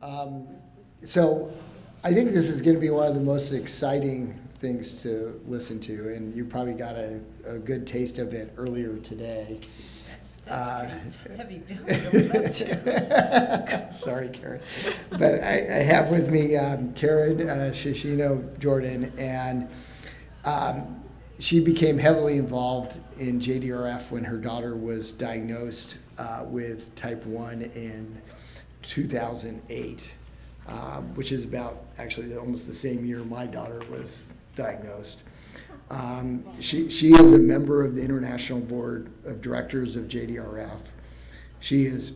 So I think this is going to be one of the most exciting things to listen to, and you probably got a good taste of it earlier today. That's pretty heavy build. Sorry, Karen. But I have with me Karen Shishino Jordan, and she became heavily involved in JDRF when her daughter was diagnosed with type 1 in 2008, which is about actually almost the same year my daughter was diagnosed. She is a member of the International Board of Directors of JDRF. She is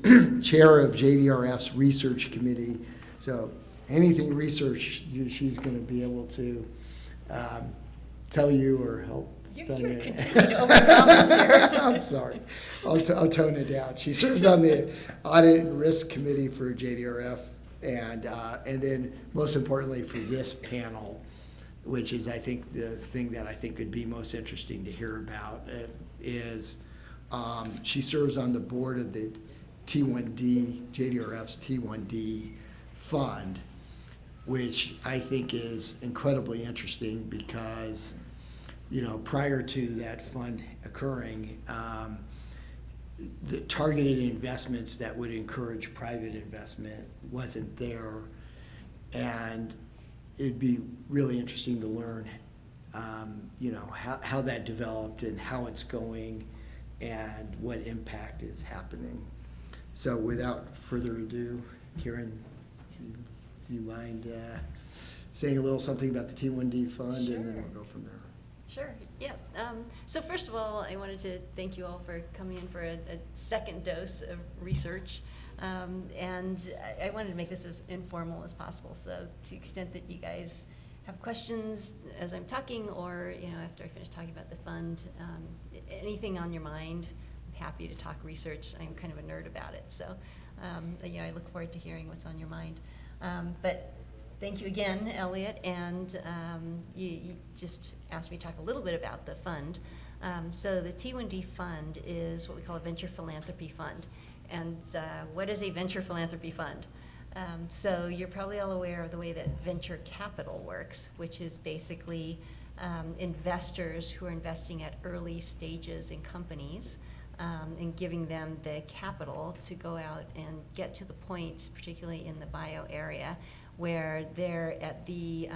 chair of JDRF's research committee. So anything research, she's going to be able to tell you or help. You're continuing to overpromise here. I'm sorry. I'll tone it down. She serves on the audit and risk committee for JDRF, and then most importantly for this panel, which is I think the thing that I think would be most interesting to hear about, is she serves on the board of the T1D, JDRF's T1D fund, which I think is incredibly interesting because, prior to that fund occurring, the targeted investments that would encourage private investment wasn't there, and it'd be really interesting to learn, how that developed and how it's going and what impact is happening. So without further ado, Karen, do you mind saying a little something about the T1D fund? Sure. And then we'll go from there. Sure, yeah. So first of all, I wanted to thank you all for coming in for a second dose of research. And I wanted to make this as informal as possible. So to the extent that you guys have questions as I'm talking, or after I finish talking about the fund, anything on your mind, I'm happy to talk research. I'm kind of a nerd about it, so I look forward to hearing what's on your mind. But thank you again, Elliot, and you just asked me to talk a little bit about the fund. So the T1D fund is what we call a venture philanthropy fund. And what is a venture philanthropy fund? So you're probably all aware of the way that venture capital works, which is basically investors who are investing at early stages in companies and giving them the capital to go out and get to the point, particularly in the bio area, where they're at the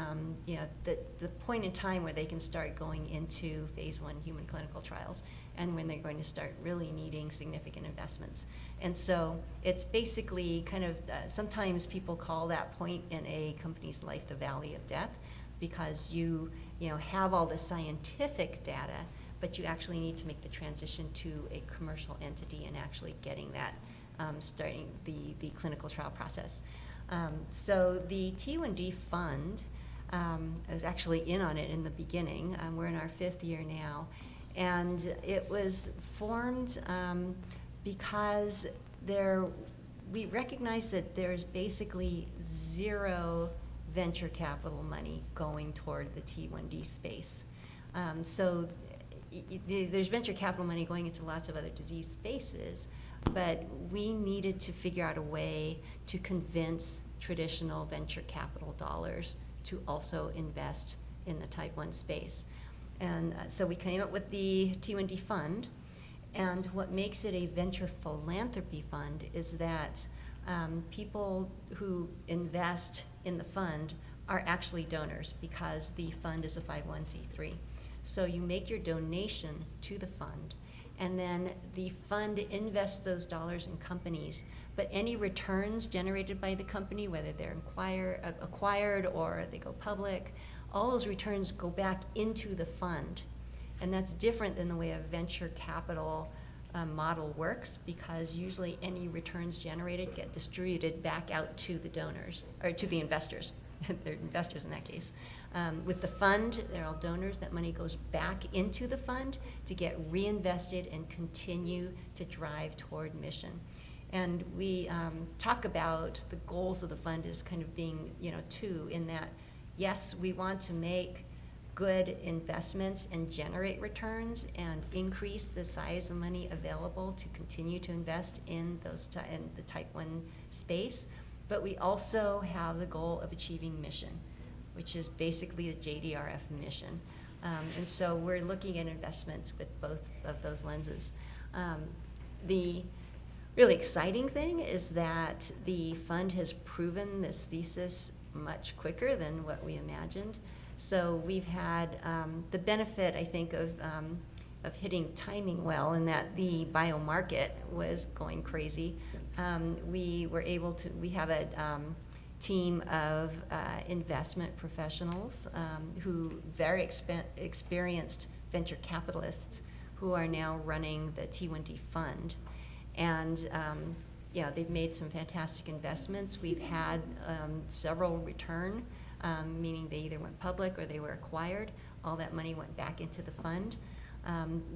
point in time where they can start going into phase 1 human clinical trials, and when they're going to start really needing significant investments. And so it's basically kind of, sometimes people call that point in a company's life the valley of death, because you have all the scientific data, but you actually need to make the transition to a commercial entity and actually getting that, starting the clinical trial process. So the T1D fund, I was actually in on it in the beginning. We're in our 5th year now. And it was formed because we recognize that there's basically zero venture capital money going toward the T1D space. So there's venture capital money going into lots of other disease spaces, but we needed to figure out a way to convince traditional venture capital dollars to also invest in the type 1 space. And so we came up with the T1D fund, and what makes it a venture philanthropy fund is that people who invest in the fund are actually donors, because the fund is a 501c3. So you make your donation to the fund, and then the fund invests those dollars in companies, but any returns generated by the company, whether they're acquired or they go public, all those returns go back into the fund. And that's different than the way a venture capital model works, because usually any returns generated get distributed back out to the donors, or to the investors. They're investors in that case. With the fund, they're all donors. That money goes back into the fund to get reinvested and continue to drive toward mission. And we talk about the goals of the fund as kind of being, two, in that, yes, we want to make good investments and generate returns and increase the size of money available to continue to invest in those in the type 1 space. but we also have the goal of achieving mission, which is basically the JDRF mission. And so we're looking at investments with both of those lenses. The really exciting thing is that the fund has proven this thesis much quicker than what we imagined. So we've had the benefit, I think, of hitting timing well, in that the bio market was going crazy. We were able to, we have a team of investment professionals who very experienced venture capitalists who are now running the T1D fund. And yeah, they've made some fantastic investments. We've had several return, meaning they either went public or they were acquired. All that money went back into the fund.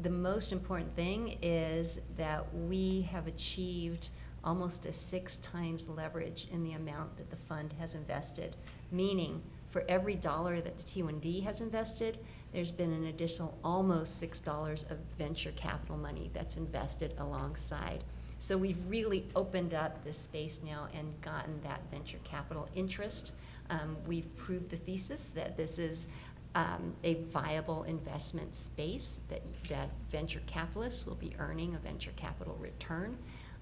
The most important thing is that we have achieved almost a 6 times leverage in the amount that the fund has invested, meaning for every dollar that the T1D has invested, there's been an additional almost $6 of venture capital money that's invested alongside. So we've really opened up this space now and gotten that venture capital interest. We've proved the thesis that this is a viable investment space, that venture capitalists will be earning a venture capital return.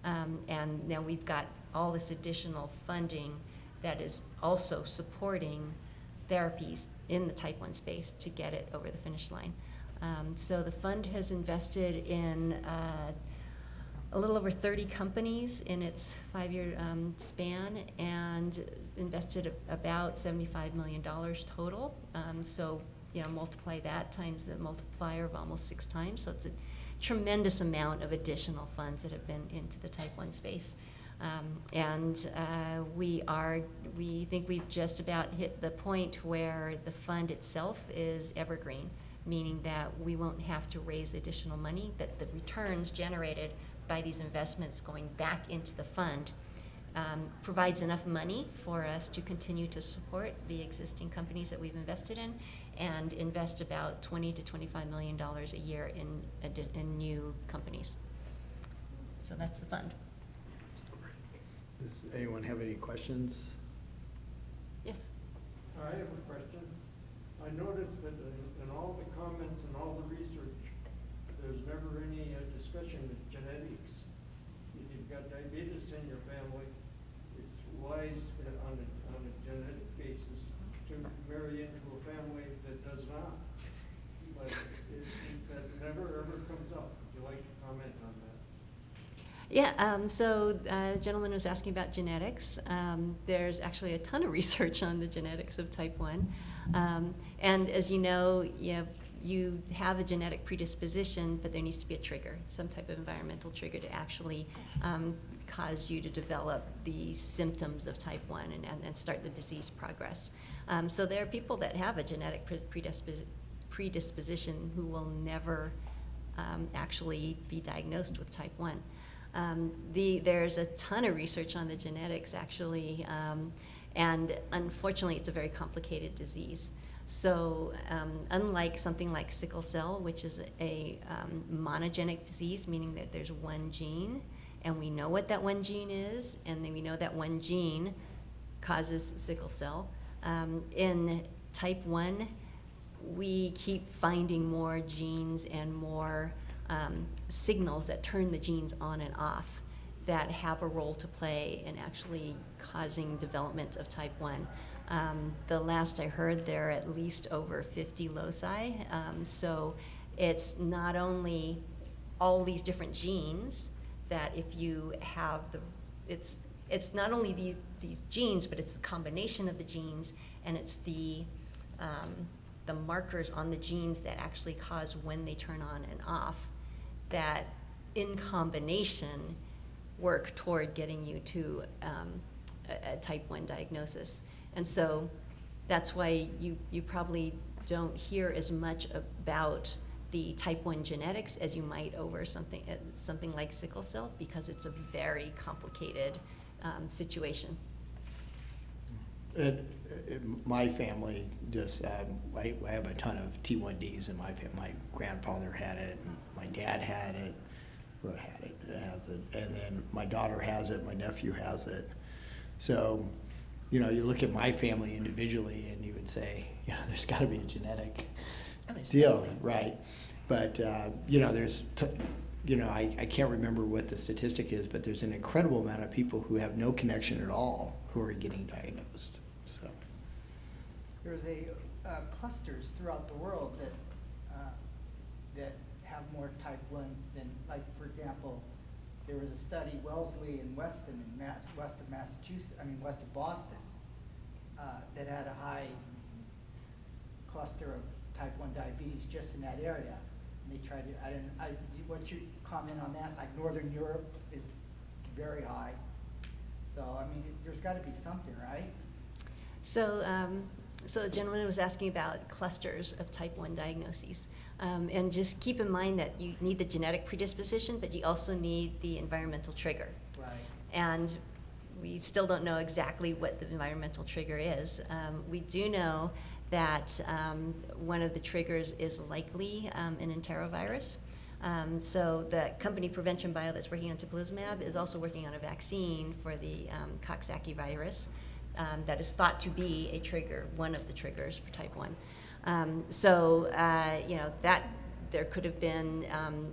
And now we've got all this additional funding that is also supporting therapies in the type 1 space to get it over the finish line. So the fund has invested in a little over 30 companies in its 5-year span, and invested about $75 million total. So, you know, multiply that times the multiplier of almost 6 times. So it's a tremendous amount of additional funds that have been into the type 1 space. We think we've just about hit the point where the fund itself is evergreen, meaning that we won't have to raise additional money, that the returns generated by these investments going back into the fund provides enough money for us to continue to support the existing companies that we've invested in, and invest about $20 to $25 million a year in new companies. So that's the fund. Does anyone have any questions? Yes. I have a question. I noticed that in all the comments and all the research, there's never any discussion of genetics. If you've got diabetes in your family, it's wise on a genetic basis to marry into a family that does not. But that never ever comes up. Would you like to comment on that? Yeah, so the gentleman was asking about genetics. There's actually a ton of research on the genetics of type 1. And as you know, you have a genetic predisposition, but there needs to be a trigger, some type of environmental trigger to actually cause you to develop the symptoms of type 1 and start the disease progress. So there are people that have a genetic predisposition who will never actually be diagnosed with type 1. There's a ton of research on the genetics, actually, and unfortunately it's a very complicated disease. So unlike something like sickle cell, which is a monogenic disease, meaning that there's one gene, and we know what that one gene is, and then we know that one gene causes sickle cell. In type 1, we keep finding more genes and more signals that turn the genes on and off that have a role to play in actually causing development of type 1. The last I heard, there are at least over 50 loci. So it's not only all these different genes that if you have it's not only these genes, but it's the combination of the genes, and it's the markers on the genes that actually cause when they turn on and off, that in combination work toward getting you to a type 1 diagnosis. And so that's why you probably don't hear as much about the type 1 genetics as you might over something like sickle cell, because it's a very complicated situation. My family just, I have a ton of T1Ds in my family. My grandfather had it, and my dad had it, has it, and then my daughter has it, my nephew has it. So, you know, you look at my family individually and you would say, you know, there's got to be a genetic deal, right? But, you know, you know, I can't remember what the statistic is, but there's an incredible amount of people who have no connection at all who are getting diagnosed, so. There's clusters throughout the world that have more type 1s than, like, for example, there was a study, Wellesley and Weston in west of Massachusetts, west of Boston, that had a high cluster of type 1 diabetes just in that area. And they tried to, what's your comment on that? Like Northern Europe is very high. So, I mean, there's got to be something, right? So, so the gentleman was asking about clusters of type 1 diagnoses. And just keep in mind that you need the genetic predisposition, but you also need the environmental trigger. Right. And we still don't know exactly what the environmental trigger is. We do know that one of the triggers is likely an enterovirus. So the company Prevention Bio that's working on teplizumab is also working on a vaccine for the Coxsackie virus that is thought to be a trigger, one of the triggers for type 1. You know, that there could have been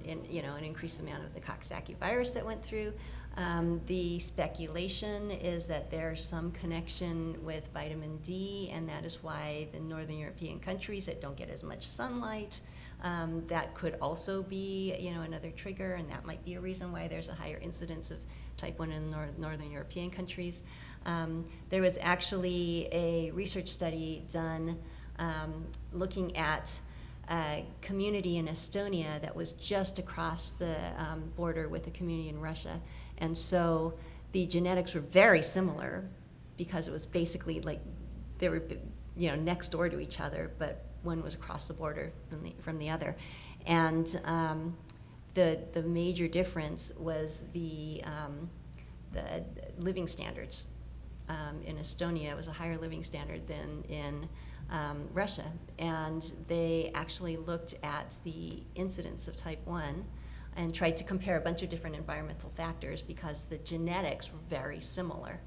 an increased amount of the Coxsackie virus that went through. The speculation is that there's some connection with vitamin D, and that is why the Northern European countries that don't get as much sunlight, that could also be, you know, another trigger, and that might be a reason why there's a higher incidence of type 1 in Northern European countries. There was actually a research study done looking at a community in Estonia that was just across the border with a community in Russia. And so the genetics were very similar because it was basically like they were, you know, next door to each other, but one was across the border from the other. And the major difference was the living standards. In Estonia, it was a higher living standard than in Russia, and they actually looked at the incidence of type 1 and tried to compare a bunch of different environmental factors because the genetics were very similar.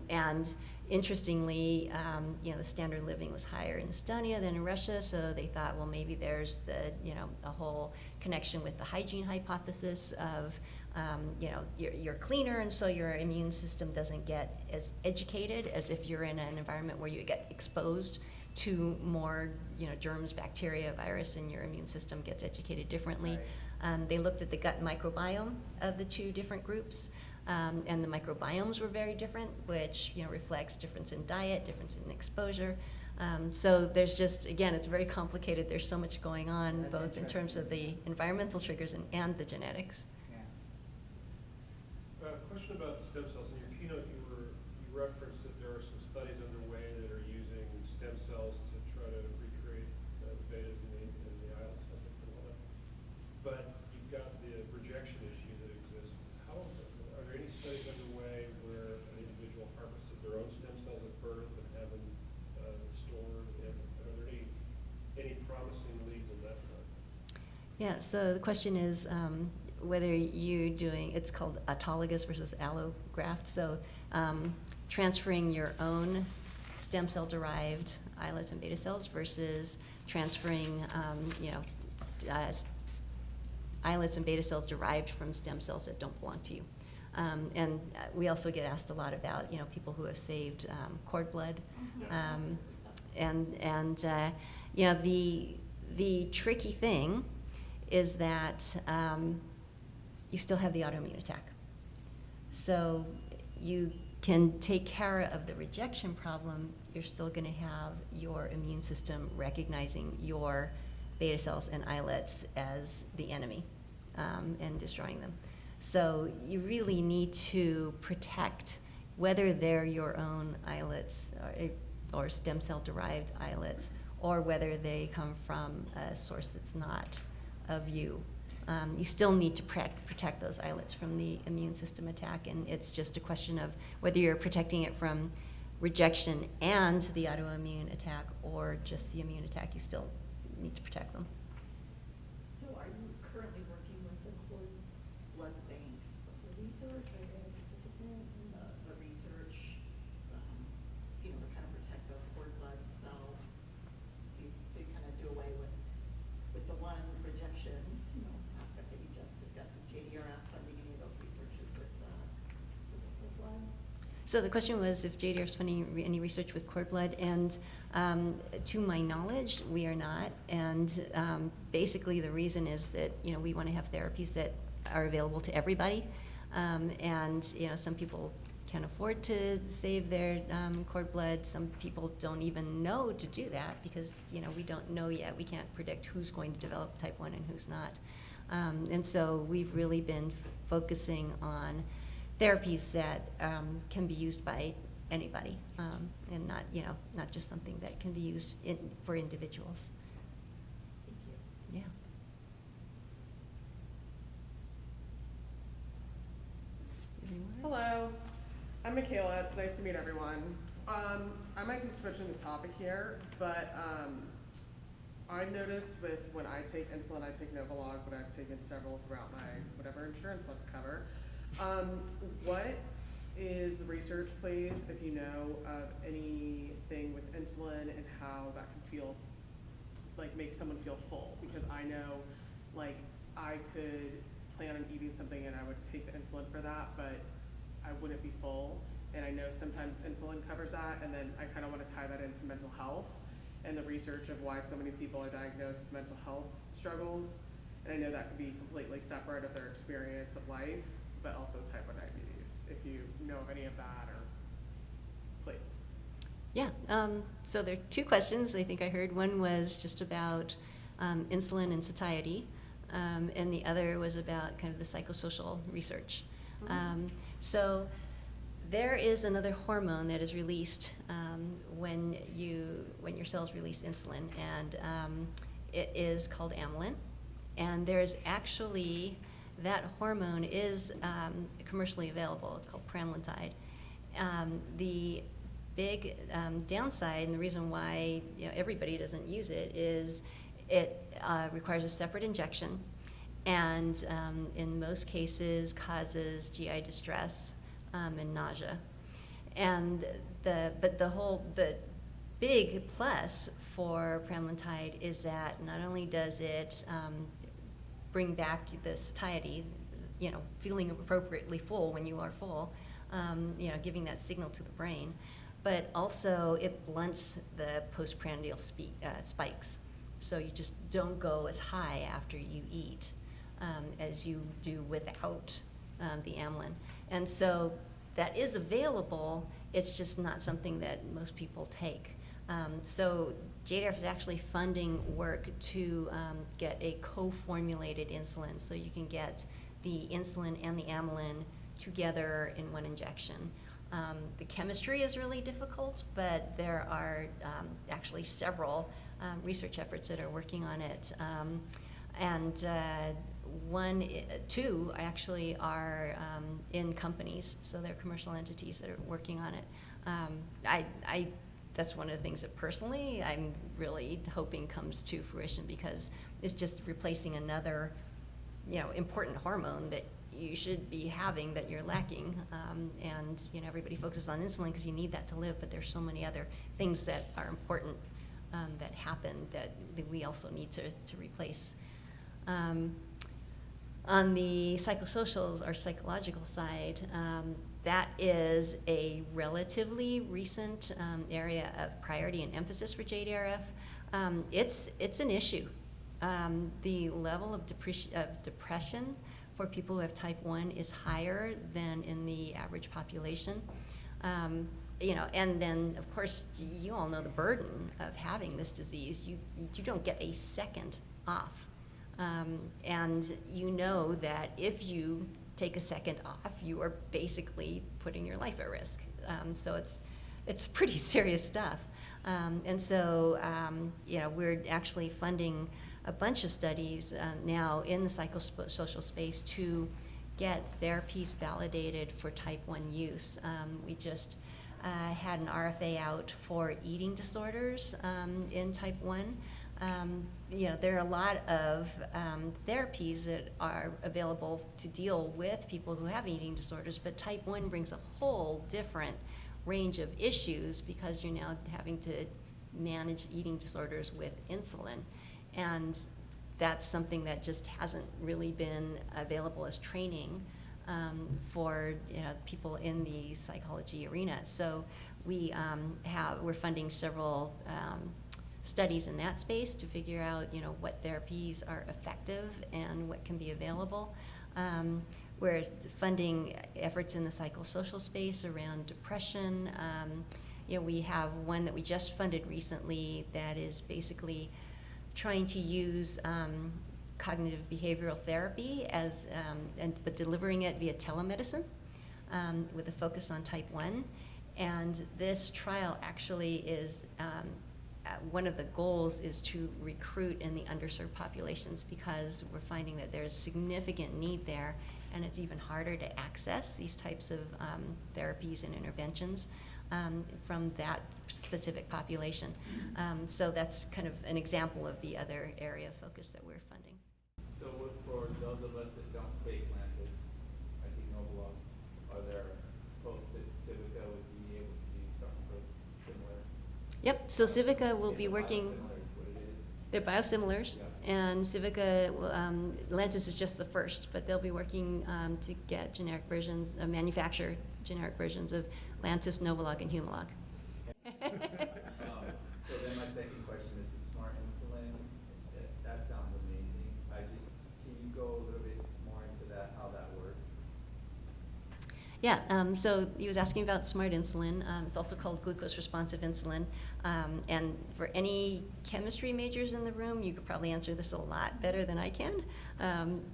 And interestingly, you know, the standard of living was higher in Estonia than in Russia, so they thought, well, maybe there's a whole connection with the hygiene hypothesis of, you know, you're cleaner, and so your immune system doesn't get as educated as if you're in an environment where you get exposed to more, you know, germs, bacteria, virus, and your immune system gets educated differently. Right. They looked at the gut microbiome of the two different groups, and the microbiomes were very different, which, you know, reflects difference in diet, difference in exposure. So there's just, again, it's very complicated. There's so much going on, That's both in terms of the environmental triggers and the genetics. Yeah. Question about stem cells. In your keynote, you referenced that there are some studies underway that are using stem cells to try to recreate the betas and the islets and all that. But you've got the rejection issue that exists. Are there any studies underway where an individual harvested their own stem cells at birth and have them stored? And are there any promising leads on that front? Yeah, so the question is whether you're doing, it's called autologous versus allograft, so transferring your own stem cell derived islets and beta cells versus transferring islets and beta cells derived from stem cells that don't belong to you. And we also get asked a lot about, you know, people who have saved cord blood. You know, the tricky thing is that you still have the autoimmune attack. So you can take care of the rejection problem, you're still going to have your immune system recognizing your beta cells and islets as the enemy and destroying them. So you really need to protect, whether they're your own islets or stem cell derived islets, or whether they come from a source that's not of you. You still need to protect those islets from the immune system attack, and it's just a question of whether you're protecting it from rejection and the autoimmune attack or just the immune attack. You still need to protect them. So are you currently working with the cord blood banks for research? Are you a participant in the research So the question was if JDRF's funding any research with cord blood, and to my knowledge, we are not. And basically, the reason is that we want to have therapies that are available to everybody, and some people can afford to save their cord blood. Some people don't even know to do that because we don't know yet. We can't predict who's going to develop type 1 and who's not. And so we've really been focusing on therapies that can be used by anybody, and not just something that can be used for individuals. Thank you. Yeah. Hello, I'm Michaela. It's nice to meet everyone. I might be switching the topic here, but I've noticed when I take insulin, I take Novolog, but I've taken several throughout my whatever insurance wants to cover. What is the research, please, if you know of anything with insulin and how that can feel, make someone feel full? Because I know, I could plan on eating something and I would take the insulin for that, but I wouldn't be full. And I know sometimes insulin covers that, and then I kind of want to tie that into mental health and the research of why so many people are diagnosed with mental health struggles. And I know that could be completely separate of their experience of life, but also type 1 diabetes, if you know of any of that, or please. Yeah, so there are two questions I think I heard. One was just about insulin and satiety, and the other was about kind of the psychosocial research. So there is another hormone that is released when your cells release insulin, and it is called amylin. And there's actually, that hormone is commercially available. It's called pramlintide. The big downside, and the reason why everybody doesn't use it, is it requires a separate injection, and in most cases causes GI distress and nausea. And the big plus for pramlintide is that not only does it bring back the satiety, feeling appropriately full when you are full, giving that signal to the brain, but also it blunts the postprandial spikes. So you just don't go as high after you eat as you do without the amylin. And so that is available, it's just not something that most people take. So JDRF is actually funding work to get a co-formulated insulin, so you can get the insulin and the amylin together in one injection. The chemistry is really difficult, but there are actually several research efforts that are working on it. Two actually are in companies, so they're commercial entities that are working on it. That's one of the things that personally I'm really hoping comes to fruition, because it's just replacing another, important hormone that you should be having that you're lacking. And everybody focuses on insulin because you need that to live, but there's so many other things that are important that happen that we also need to replace. On the psychosocials or psychological side, that is a relatively recent area of priority and emphasis for JDRF. It's an issue. The level of depression for people who have type 1 is higher than in the average population. And then of course you all know the burden of having this disease. You don't get a second off. And that if you take a second off, you are basically putting your life at risk. So it's pretty serious stuff. And so we're actually funding a bunch of studies now in the psychosocial space to get therapies validated for type 1 use. We just had an RFA out for eating disorders in type 1. There are a lot of therapies that are available to deal with people who have eating disorders, but type 1 brings a whole different range of issues because you're now having to manage eating disorders with insulin. And that's something that just hasn't really been available as training for people in the psychology arena. So we're funding several studies in that space to figure out what therapies are effective and what can be available. We're funding efforts in the psychosocial space around depression. We have one that we just funded recently that is basically trying to use cognitive behavioral therapy but delivering it via telemedicine with a focus on type 1. And this trial actually is, one of the goals is to recruit in the underserved populations, because we're finding that there's significant need there, and it's even harder to access these types of therapies and interventions from that specific population. So that's kind of an example of the other area of focus that we're funding. So for those of us that don't take Lantis, I think Novolog, are there folks that Civica would be able to do something similar? Yep, so Civica will be working. Biosimilar is what it is. They're biosimilars, and Civica, Lantis is just the first, but they'll be working to get generic versions, manufacture generic versions of Lantis, Novolog, and Humalog. So then my second question is the smart insulin. That sounds amazing. Can you go a little bit more into that, how that works? Yeah, so he was asking about smart insulin. It's also called glucose responsive insulin. And for any chemistry majors in the room, you could probably answer this a lot better than I can.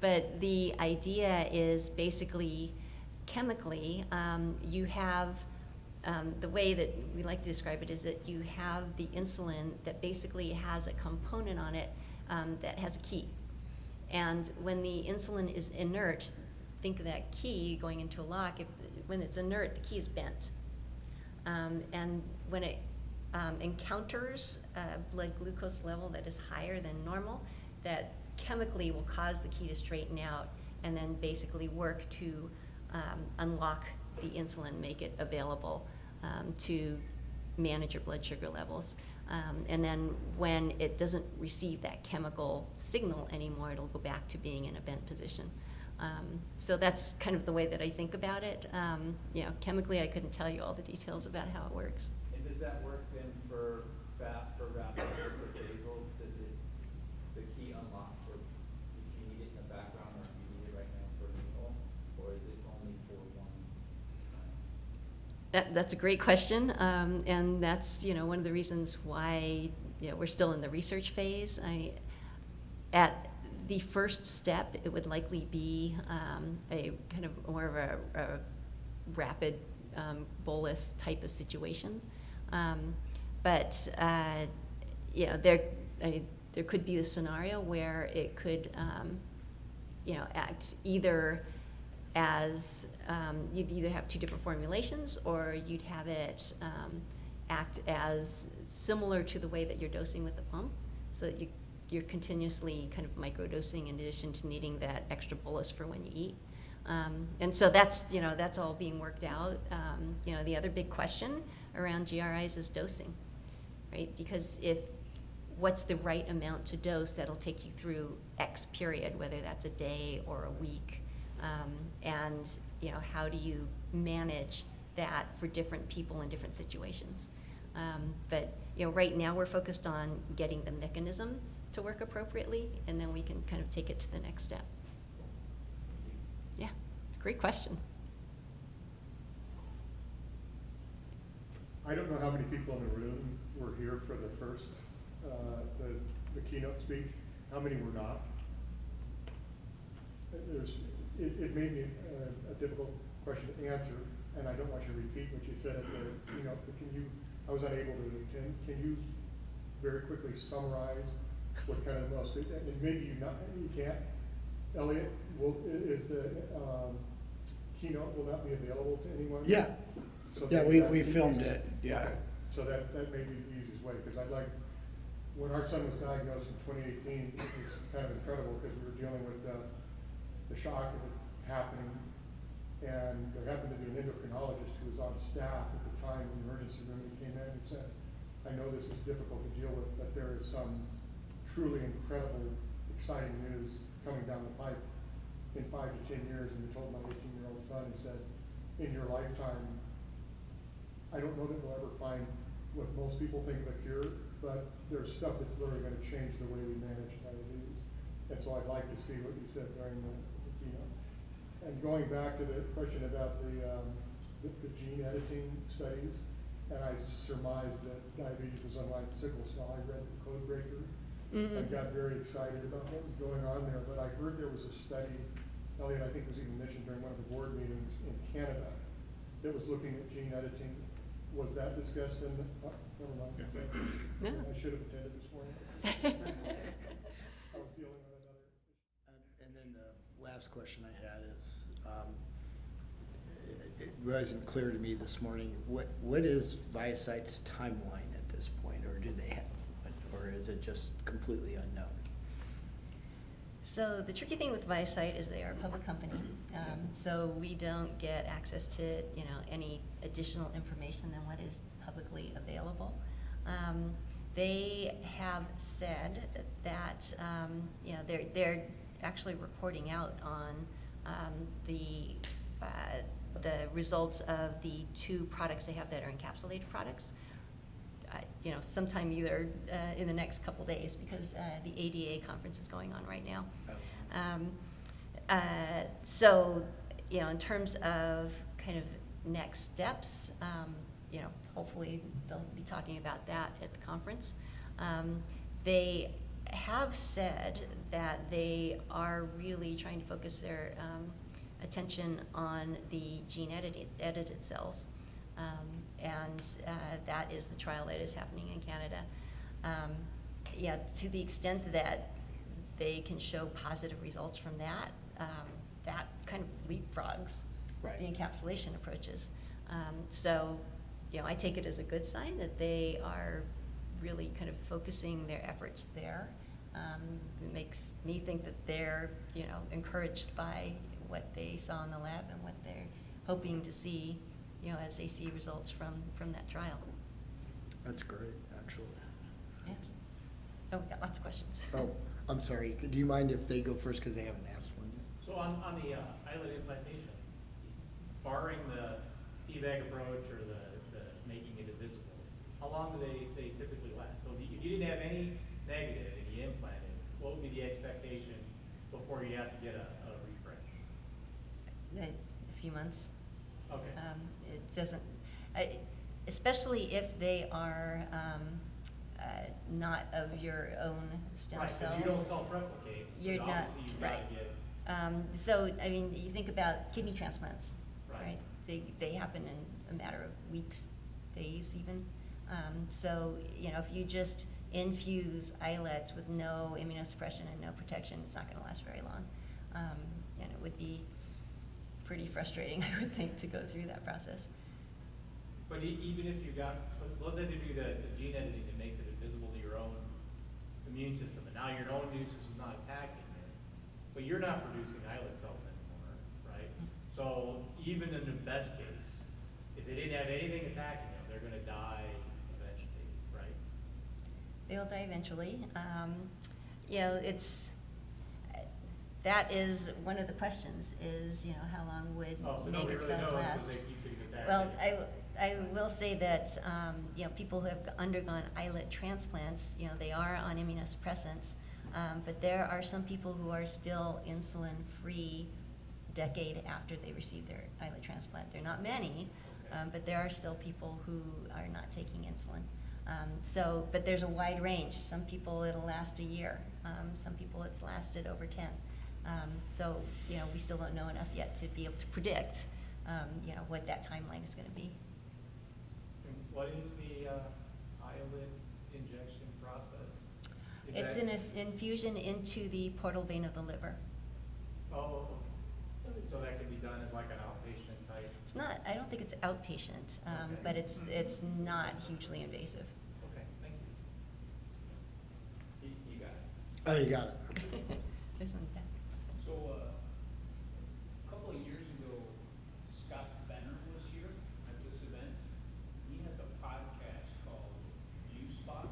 But the idea is basically chemically, you have, the way that we like to describe it is that you have the insulin that basically has a component on it that has a key. And when the insulin is inert, think of that key going into a lock. When it's inert, the key is bent. And when it encounters a blood glucose level that is higher than normal, that chemically will cause the key to straighten out and then basically work to unlock the insulin, make it available to manage your blood sugar levels. And then when it doesn't receive that chemical signal anymore, it'll go back to being in a bent position. So that's kind of the way that I think about it. Chemically, I couldn't tell you all the details about how it works. And does that work then for rapid or for basal? Does the key unlock for, if you need it in the background, or if you need it right now for renal, or is it only for one? That's a great question, and that's one of the reasons why we're still in the research phase. At the first step, it would likely be a kind of more of a rapid bolus type of situation, but there could be the scenario where it could act either as you'd either have two different formulations, or you'd have it act as similar to the way that you're dosing with the pump, so that you're continuously kind of microdosing in addition to needing that extra bolus for when you eat. And so that's all being worked out. The other big question around GRIs is dosing, right? Because what's the right amount to dose that'll take you through X period, whether that's a day or a week, and how do you manage that for different people in different situations? But right now we're focused on getting the mechanism to work appropriately, and then we can kind of take it to the next step. Yeah, it's a great question. I don't know how many people in the room were here for the first, the keynote speech. How many were not? It made me a difficult question to answer, and I don't want you to repeat what you said at the keynote, but I was unable to attend. Can you very quickly summarize what kind of the most, and maybe you can't. Elliot, is the keynote, will that be available to anyone? Yeah, So yeah, maybe we that's the filmed easiest- it, yeah. Okay. So that may be the easiest way, because when our son was diagnosed in 2018, it was kind of incredible, because we were dealing with the shock of it happening, and there happened to be an endocrinologist who was on staff at the time in the emergency room. He came in and said, I know this is difficult to deal with, but there is some truly incredible, exciting news coming down the pipe. in 5 to 10 years, and we told my 18-year-old son and said, in your lifetime, I don't know that we'll ever find what most people think of a cure, but there's stuff that's literally going to change the way we manage diabetes. And so I'd like to see what you said during the keynote. And going back to the question about the gene editing studies, and I surmised that diabetes was unlike sickle cell. I read the Code Breaker and got very excited about what was going on there. But I heard there was a study, Elliot, I think was even mentioned during one of the board meetings in Canada, that was looking at gene editing. Was that discussed in the, never mind. So, No. I should have attended this morning. I was dealing with another issue. And then the last question I had is, it wasn't clear to me this morning, what is ViaCyte's timeline at this point, or do they have one, or is it just completely unknown? So the tricky thing with ViaCyte is they are a public company, so we don't get access to any additional information than what is publicly available. They have said that they're actually reporting out on the results of the 2 products they have that are encapsulated products. Sometime either in the next couple days, because the ADA conference is going on right now. So, in terms of kind of next steps, hopefully they'll be talking about that at the conference. They have said that they are really trying to focus their attention on the gene-edited cells. And that is the trial that is happening in Canada. To the extent that they can show positive results from that, that kind of leapfrogs the encapsulation approaches. So, I take it as a good sign that they are really kind of focusing their efforts there. It makes me think that they're, encouraged by what they saw in the lab and what they're hoping to see, as they see results from that trial. That's great, actually. Yeah. Oh, we got lots of questions. Oh, I'm sorry. Do you mind if they go first, because they haven't asked one yet? So on the eyelid implantation, barring the teabag approach or the making it invisible, how long do they typically last? So if you didn't have any negative and you implanted, what would be the expectation before you have to get a refresh? A few months. Okay. It doesn't, especially if they are not of your own stem Right, cells. because you don't self-replicate, so You're not, obviously you've got right. to get. So, you think about kidney transplants, Right. right? They happen in a matter of weeks, days even. So, if you just infuse islets with no immunosuppression and no protection, it's not going to last very long. And it would be pretty frustrating, I would think, to go through that process. But even if you got, let's say they do the gene editing that makes it invisible to your own immune system, and now your own immune system's not attacking it, but you're not producing islet cells anymore, right? So even in the best case, if they didn't have anything attacking them, they're going to die eventually, right? They'll die eventually. That is one of the questions is, how long would Oh, so nobody naked really cells knows last? because they keep getting attacked. Well, I will say that, people who have undergone islet transplants, they are on immunosuppressants, but there are some people who are still insulin-free decade after they receive their islet transplant. They're not many, but there are still people who are not taking insulin. But there's a wide range. Some people it'll last a year. Some people it's lasted over 10. We still don't know enough yet to be able to predict, what that timeline is going to be. And what is the eyelid injection process? Is It's that- an infusion into the portal vein of the liver. Oh, so that can be done as like an outpatient type? It's not, I don't think it's outpatient, Okay. but it's not hugely invasive. Okay, thank you. You got it. Oh, you got it. This one back. So, a couple of years ago, Scott Benner was here at this event. He has a podcast called Juice Box,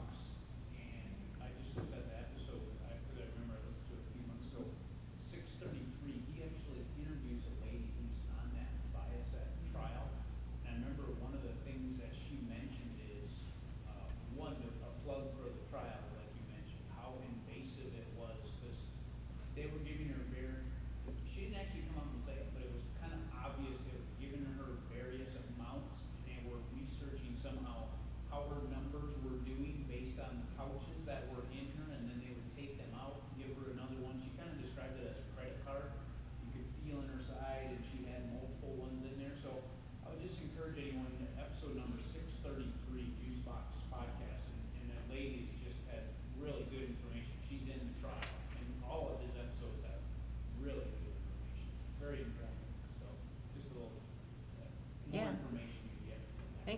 and I just looked at the episode, because I remember I listened to it a few months ago. 6:33, he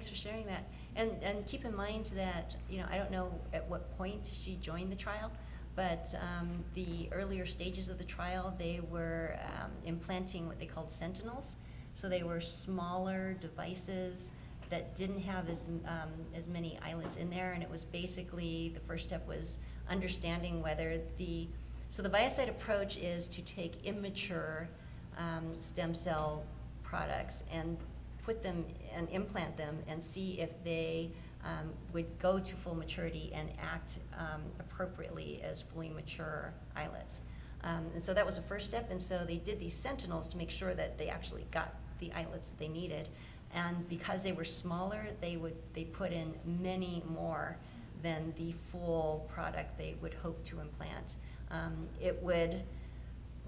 thanks for sharing that. And keep in mind that, I don't know at what point she joined the trial, but the earlier stages of the trial, they were implanting what they called sentinels. So they were smaller devices that didn't have as many islets in there, and it was basically, the first step was understanding whether so the ViaCyte approach is to take immature stem cell products and put them and implant them and see if they would go to full maturity and act appropriately as fully mature islets. And so that was the first step, and so they did these sentinels to make sure that they actually got the islets that they needed. And because they were smaller, they put in many more than the full product they would hope to implant. It would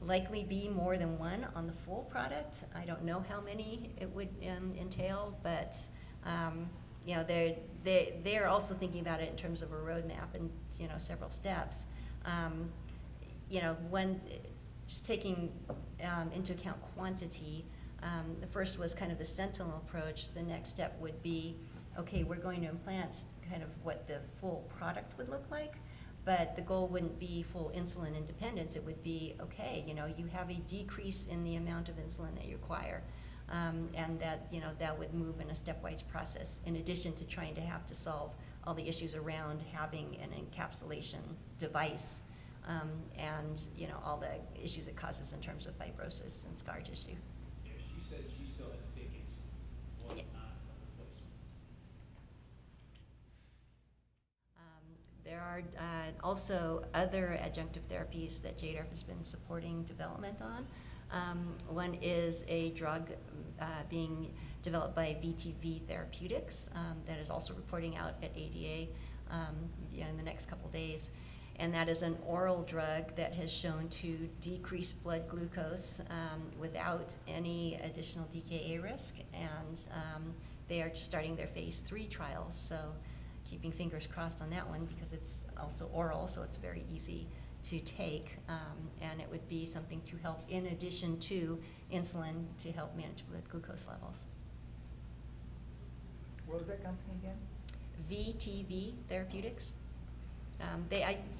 likely be more than one on the full product. I don't know how many it would entail, but they're also thinking about it in terms of a roadmap and several steps. When just taking into account quantity, the first was kind of the sentinel approach. The next step would be, okay, we're going to implant kind of what the full product would look like, but the goal wouldn't be full insulin independence. It would be, okay, you have a decrease in the amount of insulin that you require, and that would move in a stepwise process, in addition to trying to have to solve all the issues around having an encapsulation device, and all the issues it causes in terms of fibrosis and scar tissue. Yeah, she said she still had to take insulin, was Yeah. not a replacement. There are also other adjunctive therapies that JDRF has been supporting development on. One is a drug being developed by VTV Therapeutics that is also reporting out at ADA in the next couple days. And that is an oral drug that has shown to decrease blood glucose without any additional DKA risk. And they are starting their phase 3 trials. So keeping fingers crossed on that one, because it's also oral, so it's very easy to take, and it would be something to help in addition to insulin to help manage blood glucose levels. What was that company again? VTV Therapeutics.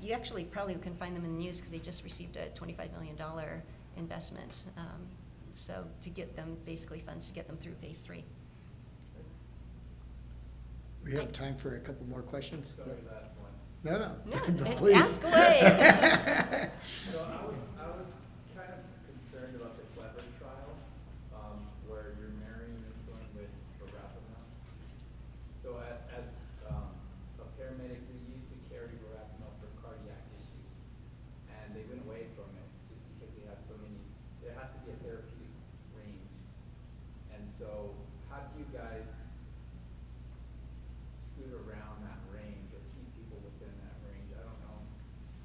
You actually probably can find them in the news because they just received a $25 million investment. So to get them, basically funds to get them through phase 3. We have time for a couple more questions? Sorry, last one. No, Yeah, please. ask away. So I was kind of concerned about the Clever trial, where you're marrying insulin with verapamil. So as a paramedic, we used to carry verapamil for cardiac issues, and they went away from it just because they have so many. There has to be a therapeutic range, and so how do you guys scoot around that range or keep people within that range? I don't know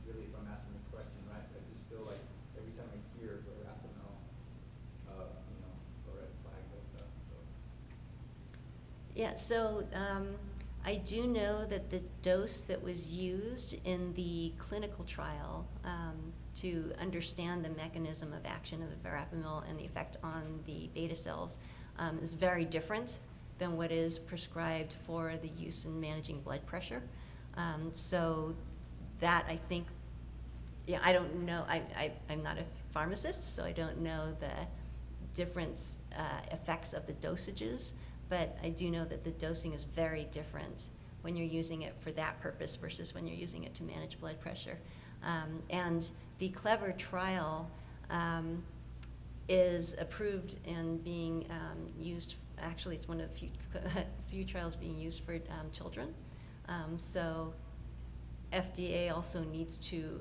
really if I'm asking the question right. I just feel like every time I hear verapamil, a red flag goes up. So. Yeah, so I do know that the dose that was used in the clinical trial to understand the mechanism of action of the verapamil and the effect on the beta cells is very different than what is prescribed for the use in managing blood pressure. So that, I think, I don't know, I'm not a pharmacist, so I don't know the different effects of the dosages, but I do know that the dosing is very different when you're using it for that purpose versus when you're using it to manage blood pressure. And the Clever trial is approved and being used. Actually, it's one of the few trials being used for children. So FDA also needs to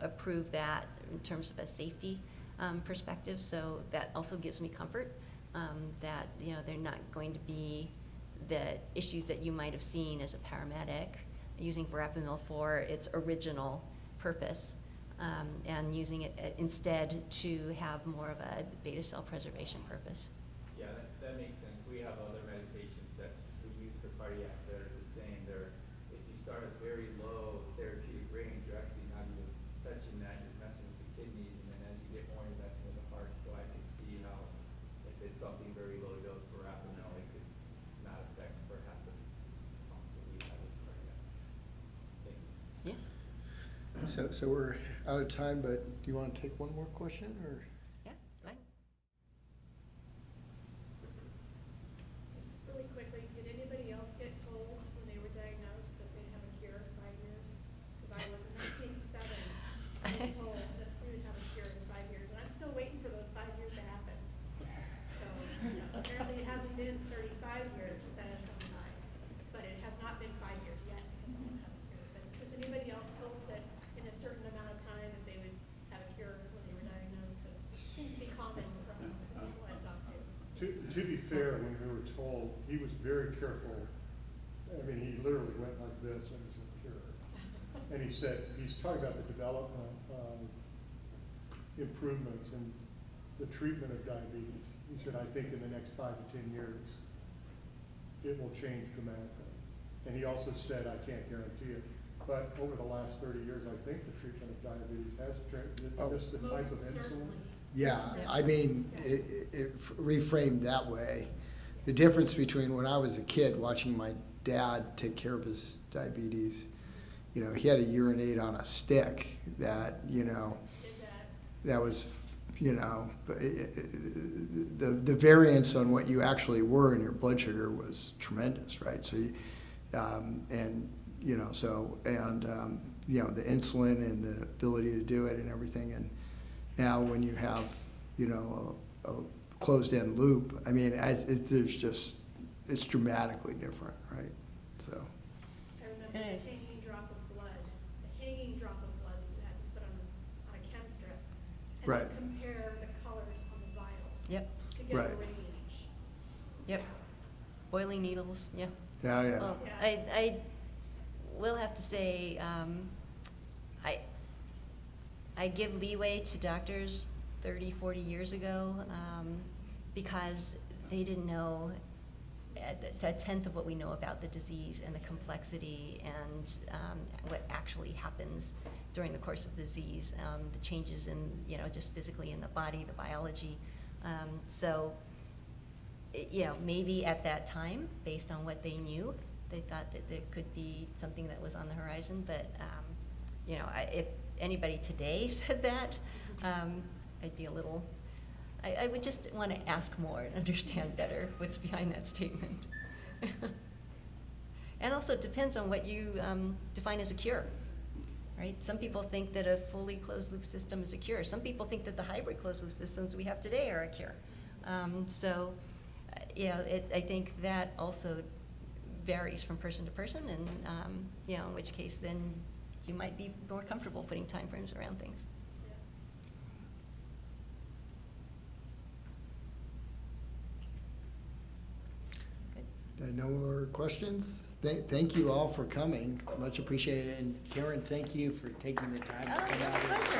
approve that in terms of a safety perspective. So that also gives me comfort that they're not going to be the issues that you might have seen as a paramedic using verapamil for its original purpose, and using it instead to have more of a beta cell preservation purpose. Yeah, that makes sense. We have other medications that we use for cardiac that are the same. If you start at very low therapeutic range, you're actually not even touching that. You're messing with the kidneys, and then as you get more, you're messing with the heart. So I can see how if it's something very low dose verapamil, it could not affect perhaps So we're out of time, but do you want to take one more question, or? Yeah, fine. Just really quickly, did anybody else get told when they were diagnosed that they'd have a cure in 5 years? Because I was in 1987, I was told that we would have a cure in 5 years, and I'm still waiting for those 5 years to happen. So apparently it hasn't been 35 years that has gone by, but it has not been 5 years yet because we don't have a cure. But was anybody else told that in a certain amount of time that they would have a cure when they were diagnosed? Because it seems to be common from people I've talked to. To be fair, when we were told, he was very careful. I mean, he literally went like this when he said cure. And he said, he's talking about the development of improvements in the treatment of diabetes. He said, I think in the next 5 to 10 years, it will change dramatically. And he also said, I can't guarantee it, but over the last 30 years, I think the treatment of diabetes has changed, just the type of Most insulin. certainly. Yeah, I mean, it reframed that way. The difference between when I was a kid watching my dad take care of his diabetes, you know, he had to urinate on a stick that, you know, Did that. that was, you know, the variance on what you actually were in your blood sugar was tremendous, right? So, and, you know, so, and, you know, the insulin and the ability to do it and everything. And now when you have, you know, a closed-end loop, I mean, there's just, it's dramatically different, right? So. I remember And the hanging drop of blood that you had to put on a chem strip. And Right. then compare the colors on the vial. Yep. To get Right. a range. Yep. Boiling needles, yeah. Yeah, yeah. Well, Yeah. I will have to say, I give leeway to doctors 30, 40 years ago, because they didn't know a tenth of what we know about the disease and the complexity and what actually happens during the course of the disease, the changes in, you know, just physically in the body, the biology. So, you know, maybe at that time, based on what they knew, they thought that there could be something that was on the horizon. But, you know, if anybody today said that, I'd be a little, I would just want to ask more and understand better what's behind that statement. And also it depends on what you define as a cure, right? Some people think that a fully closed loop system is a cure. Some people think that the hybrid closed loop systems we have today are a cure. So, you know, I think that also varies from person to person, and you know, in which case then you might be more comfortable putting timeframes around things. No more questions? Thank you all for coming. Much appreciated. And Karen, thank you for taking the time to Oh, come no out. pleasure.